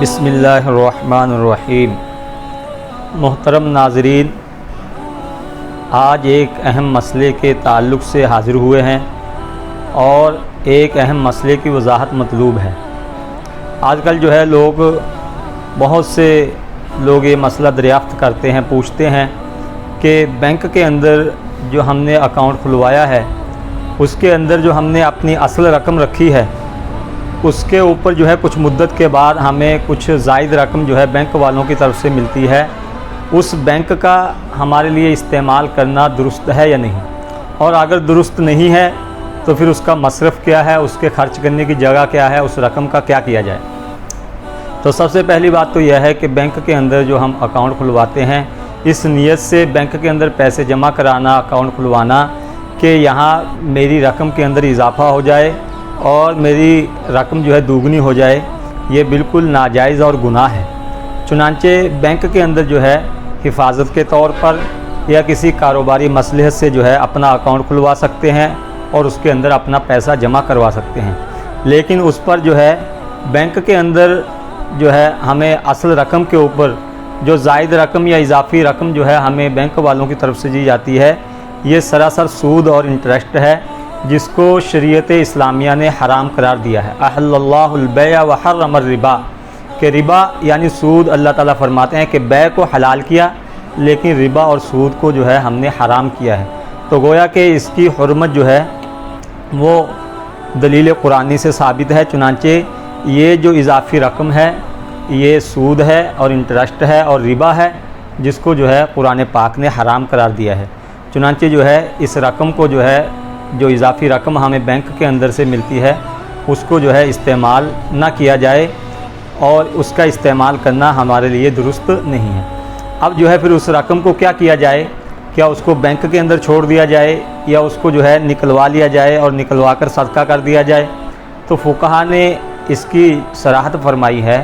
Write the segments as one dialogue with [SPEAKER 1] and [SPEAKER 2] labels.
[SPEAKER 1] بسم اللہ الرحمن الرحیم۔ محترم ناظرین، آج ایک اہم مسئلے کے تعلق سے حاضر ہوئے ہیں اور ایک اہم مسئلے کی وضاحت مطلوب ہے۔ آج کل لوگ بہت سے لوگ یہ مسئلہ دریافت کرتے ہیں، پوچھتے ہیں کہ بینک کے اندر جو ہم نے اکاؤنٹ کھلوایا ہے اس کے اندر جو ہم نے اپنی اصل رقم رکھی ہے اس کے اوپر کچھ مدت کے بعد ہمیں کچھ زائد رقم بینک والوں کی طرف سے ملتی ہے، اس بینک کا ہمارے لیے استعمال کرنا درست ہے یا نہیں، اور اگر درست نہیں ہے تو پھر اس کا مصرف کیا ہے، اس کے خرچ کرنے کی جگہ کیا ہے، اس رقم کا کیا کیا جائے۔ تو سب سے پہلی بات تو یہ ہے کہ بینک کے اندر جو ہم اکاؤنٹ کھلواتے ہیں اس نیت سے بینک کے اندر پیسے جمع کرانا، اکاؤنٹ کھلوانا کہ یہاں میری رقم کے اندر اضافہ ہو جائے اور میری رقم دوگنی ہو جائے، یہ بالکل ناجائز اور گناہ ہے۔ چنانچہ بینک کے اندر حفاظت کے طور پر یا کسی کاروباری مصلحت سے اپنا اکاؤنٹ کھلوا سکتے ہیں اور اس کے اندر اپنا پیسہ جمع کروا سکتے ہیں، لیکن اس پر بینک کے اندر ہمیں اصل رقم کے اوپر جو زائد رقم یا اضافی رقم ہمیں بینک والوں کی طرف سے دی جاتی ہے، یہ سراسر سود اور انٹرسٹ ہے، جس کو شریعت اسلامیہ نے حرام قرار دیا ہے۔ احل اللہ البیع وحرم الربا، کہ ربا یعنی سود، اللہ تعالیٰ فرماتے ہیں کہ بیع کو حلال کیا لیکن ربا اور سود کو ہم نے حرام کیا ہے۔ تو گویا کہ اس کی حرمت وہ دلیل قرآنی سے ثابت ہے۔ چنانچہ یہ جو اضافی رقم ہے یہ سود ہے اور انٹرسٹ ہے اور ربا ہے، جس کو قرآن پاک نے حرام قرار دیا ہے۔ چنانچہ اس رقم کو جو اضافی رقم ہمیں بینک کے اندر سے ملتی ہے اس کو استعمال نہ کیا جائے، اور اس کا استعمال کرنا ہمارے لیے درست نہیں ہے۔ اب پھر اس رقم کو کیا کیا جائے؟ کیا اس کو بینک کے اندر چھوڑ دیا جائے یا اس کو نکلوا لیا جائے اور نکلوا کر صدقہ کر دیا جائے؟ تو فقہا نے اس کی صراحت فرمائی ہے۔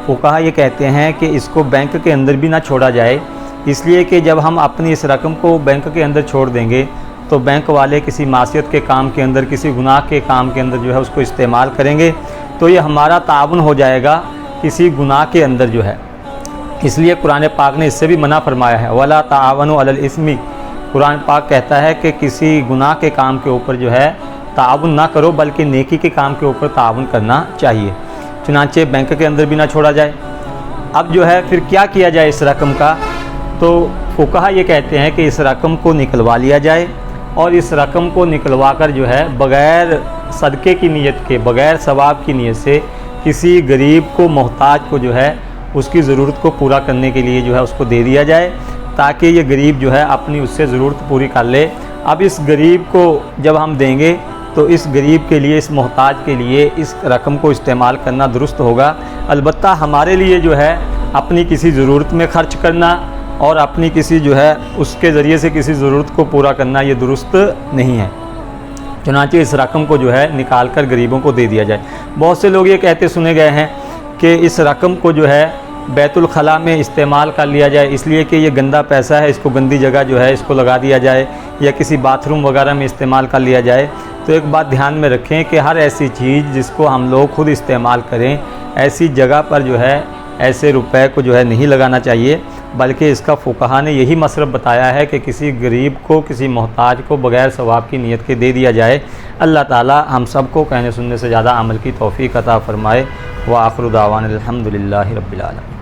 [SPEAKER 1] فقہا یہ کہتے ہیں کہ اس کو بینک کے اندر بھی نہ چھوڑا جائے، اس لیے کہ جب ہم اپنی اس رقم کو بینک کے اندر چھوڑ دیں گے تو بینک والے کسی معصیت کے کام کے اندر، کسی گناہ کے کام کے اندر اس کو استعمال کریں گے، تو یہ ہمارا تعاون ہو جائے گا کسی گناہ کے اندر اس لیے قرآن پاک نے اس سے بھی منع فرمایا ہے، وَلَا تَعَاوَنُوا عَلَى الْإِثْمِ۔ قرآن پاک کہتا ہے کہ کسی گناہ کے کام کے اوپر تعاون نہ کرو، بلکہ نیکی کے کام کے اوپر تعاون کرنا چاہیے۔ چنانچہ بینک کے اندر بھی نہ چھوڑا جائے۔ اب پھر کیا کیا جائے اس رقم کا؟ تو فقہا یہ کہتے ہیں کہ اس رقم کو نکلوا لیا جائے، اور اس رقم کو نکلوا کر بغیر صدقے کی نیت کے، بغیر ثواب کی نیت سے کسی غریب کو، محتاج کو اس کی ضرورت کو پورا کرنے کے لیے اس کو دے دیا جائے، تاکہ یہ غریب اپنی اس سے ضرورت پوری کر لے۔ اب اس غریب کو جب ہم دیں گے تو اس غریب کے لیے، اس محتاج کے لیے اس رقم کو استعمال کرنا درست ہوگا۔ البتہ ہمارے لیے اپنی کسی ضرورت میں خرچ کرنا اور اپنی کسی اس کے ذریعے سے کسی ضرورت کو پورا کرنا یہ درست نہیں ہے۔ چنانچہ اس رقم کو نکال کر غریبوں کو دے دیا جائے۔ بہت سے لوگ یہ کہتے سنے گئے ہیں کہ اس رقم کو بیت الخلاء میں استعمال کر لیا جائے، اس لیے کہ یہ گندا پیسہ ہے، اس کو گندی جگہ اس کو لگا دیا جائے، یا کسی باتھ روم وغیرہ میں استعمال کر لیا جائے۔ تو ایک بات دھیان میں رکھیں کہ ہر ایسی چیز جس کو ہم لوگ خود استعمال کریں، ایسی جگہ پر ایسے روپے کو نہیں لگانا چاہیے، بلکہ اس کا فقہا نے یہی مصرف بتایا ہے کہ کسی غریب کو، کسی محتاج کو بغیر ثواب کی نیت کے دے دیا جائے۔ اللہ تعالی ہم سب کو کہنے سننے سے زیادہ عمل کی توفیق عطا فرمائے۔ وآخر دعوانا الحمدللہ رب العالمین۔